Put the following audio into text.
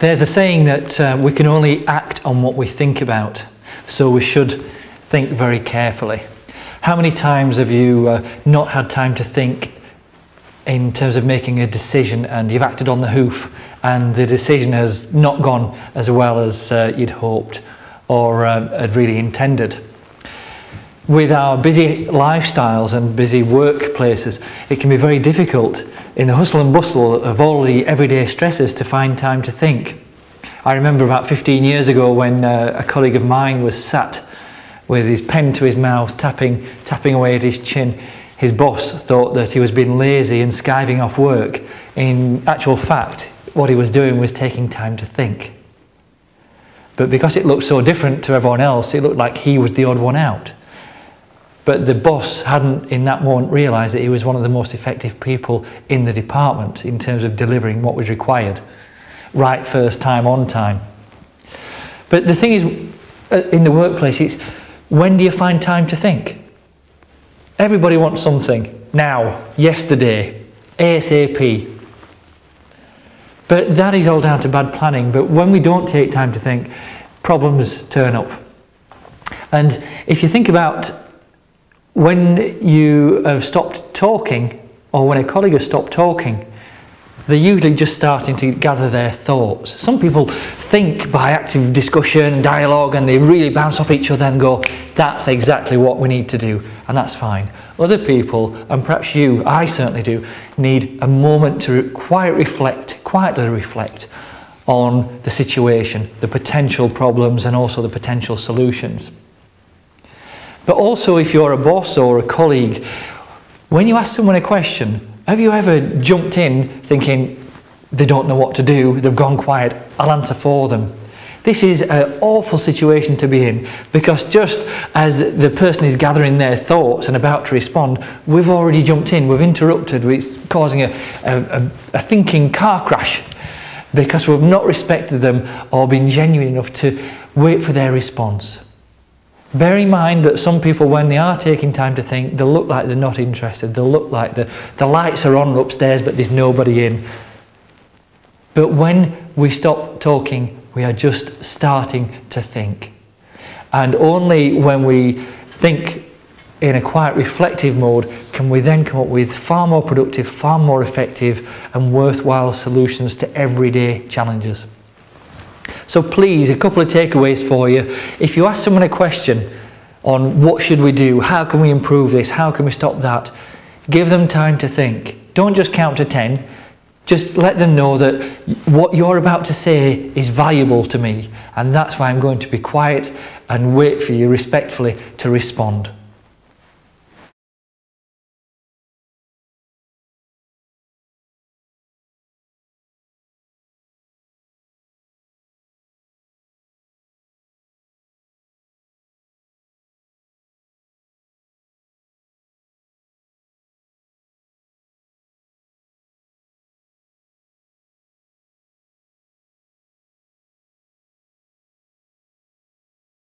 There's a saying that we can only act on what we think about, so we should think very carefully. How many times have you not had time to think in terms of making a decision, and you've acted on the hoof and the decision has not gone as well as you'd hoped or had really intended? With our busy lifestyles and busy workplaces, it can be very difficult in the hustle and bustle of all the everyday stresses to find time to think. I remember about 15 years ago when a colleague of mine was sat with his pen to his mouth, tapping away at his chin. His boss thought that he was being lazy and skiving off work. In actual fact, what he was doing was taking time to think. But because it looked so different to everyone else, it looked like he was the odd one out. But the boss hadn't in that moment realised that he was one of the most effective people in the department in terms of delivering what was required. Right first time, on time. But the thing is, in the workplace, it's when do you find time to think? Everybody wants something now, yesterday, ASAP. But that is all down to bad planning. But when we don't take time to think, problems turn up. And if you think about when you have stopped talking, or when a colleague has stopped talking, they're usually just starting to gather their thoughts. Some people think by active discussion and dialogue, and they really bounce off each other and go, that's exactly what we need to do, and that's fine. Other people, and perhaps you, I certainly do, need a moment to quietly reflect on the situation, the potential problems, and also the potential solutions. But also, if you're a boss or a colleague, when you ask someone a question, have you ever jumped in thinking they don't know what to do, they've gone quiet, I'll answer for them? This is an awful situation to be in, because just as the person is gathering their thoughts and about to respond, we've already jumped in, we've interrupted, it's causing a thinking car crash because we've not respected them or been genuine enough to wait for their response. Bear in mind that some people, when they are taking time to think, they'll look like they're not interested. They'll look like the lights are on upstairs but there's nobody in. But when we stop talking, we are just starting to think. And only when we think in a quiet reflective mode can we then come up with far more productive, far more effective and worthwhile solutions to everyday challenges. So please, a couple of takeaways for you. If you ask someone a question on what should we do, how can we improve this, how can we stop that, give them time to think. Don't just count to 10. Just let them know that what you're about to say is valuable to me, and that's why I'm going to be quiet and wait for you respectfully to respond.